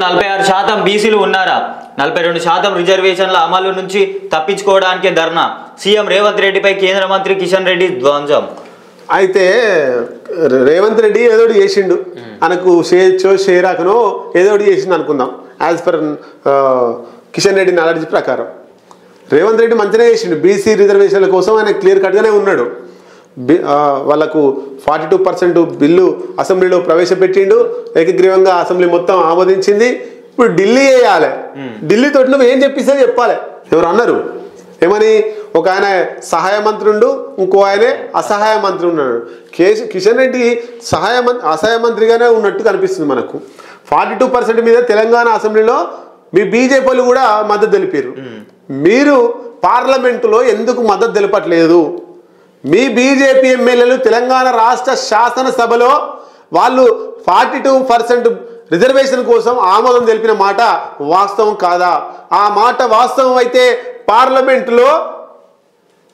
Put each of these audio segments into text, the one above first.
46% బీసీలు ఉన్నారా? 42% రిజర్వేషన్ల అమలు నుంచి తప్పించుకోవడానికే ధర్నా. సీఎం రేవంత్ రెడ్డిపై కేంద్ర మంత్రి కిషన్ రెడ్డి ధ్వంసం. అయితే రేవంత్ రెడ్డి ఏదోటి చేసిండు, మనకు షేరాకనో ఏదోటి చేసిండు అనుకుందాం. As per Kishan Reddy knowledge ప్రకారం రేవంత్ రెడ్డి మంచిగా చేసిండు. బీసీ రిజర్వేషన్ల కోసం ఆయన క్లియర్ కట్గానే ఉన్నాడు. వాళ్ళకు 42% బిల్లు అసెంబ్లీలో ప్రవేశపెట్టిండు. ఏకగ్రీవంగా అసెంబ్లీ మొత్తం ఆమోదించింది. ఇప్పుడు ఢిల్లీ వేయాలి. ఢిల్లీ తోటి నువ్వు ఏం చెప్పిస్తే చెప్పాలి. ఎవరు అన్నారు ఏమని? ఒక ఆయన సహాయ మంత్రి ఉండు, ఇంకో ఆయనే అసహాయ మంత్రి ఉన్నాడు. కిషన్ రెడ్డి అసహాయ మంత్రిగానే ఉన్నట్టు కనిపిస్తుంది మనకు. 42% మీద తెలంగాణ అసెంబ్లీలో మీ బీజేపీ వాళ్ళు కూడా మద్దతు తెలిపారు. మీరు పార్లమెంటులో ఎందుకు మద్దతు తెలపట్లేదు? మీ బీజేపీ ఎమ్మెల్యేలు తెలంగాణ రాష్ట్ర శాసనసభలో వాళ్ళు 42% రిజర్వేషన్ కోసం ఆమోదం తెలిపిన మాట వాస్తవం కాదా? ఆ మాట వాస్తవం అయితే పార్లమెంటులో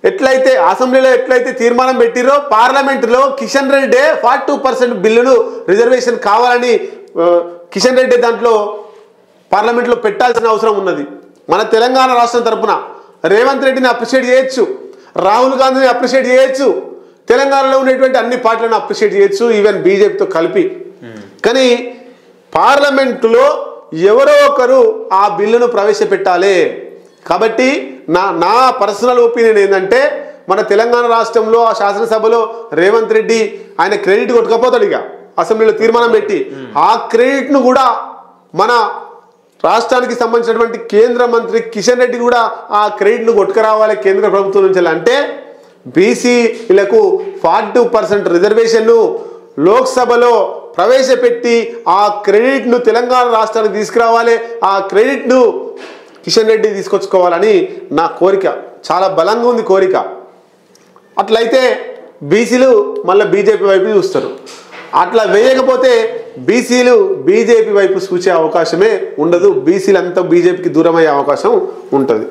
ఎట్లయితే అసెంబ్లీలో ఎట్లయితే తీర్మానం పెట్టిరో పార్లమెంటులో కిషన్ రెడ్డి 42% బిల్లును రిజర్వేషన్ కావాలని కిషన్ రెడ్డి దాంట్లో పార్లమెంట్లో పెట్టాల్సిన అవసరం ఉన్నది. మన తెలంగాణ రాష్ట్రం తరఫున రేవంత్ రెడ్డిని అప్రిషియేట్ చేయొచ్చు, రాహుల్ గాంధీని అప్రిషియేట్ చేయొచ్చు, తెలంగాణలో ఉండేటువంటి అన్ని పార్టీలను అప్రిషియేట్ చేయొచ్చు, ఈవెన్ బీజేపీతో కలిపి. కానీ పార్లమెంటులో ఎవరో ఒకరు ఆ బిల్లును ప్రవేశపెట్టాలి. కాబట్టి నా పర్సనల్ ఒపీనియన్ ఏంటంటే మన తెలంగాణ రాష్ట్రంలో ఆ శాసనసభలో రేవంత్ రెడ్డి ఆయన క్రెడిట్ కొట్టుకపోతాడు. ఇక అసెంబ్లీలో తీర్మానం పెట్టి ఆ క్రెడిట్ను కూడా మన రాష్ట్రానికి సంబంధించినటువంటి కేంద్ర మంత్రి కిషన్ రెడ్డి కూడా ఆ క్రెడిట్ను కొట్టుకురావాలి కేంద్ర ప్రభుత్వం నుంచి. అంటే బీసీలకు 42% రిజర్వేషన్ను లోక్సభలో ప్రవేశపెట్టి ఆ క్రెడిట్ను తెలంగాణ రాష్ట్రానికి తీసుకురావాలి. ఆ క్రెడిట్ను కిషన్ రెడ్డి తీసుకొచ్చుకోవాలని నా కోరిక. చాలా బలంగా ఉంది కోరిక. అట్లయితే బీసీలు మళ్ళీ బీజేపీ వైపు చూస్తారు. అట్లా వేయకపోతే బీసీలు బీజేపీ వైపు చూసే అవకాశమే ఉండదు. బీసీలు అంతా బీజేపీకి దూరం అయ్యే అవకాశం ఉంటుంది.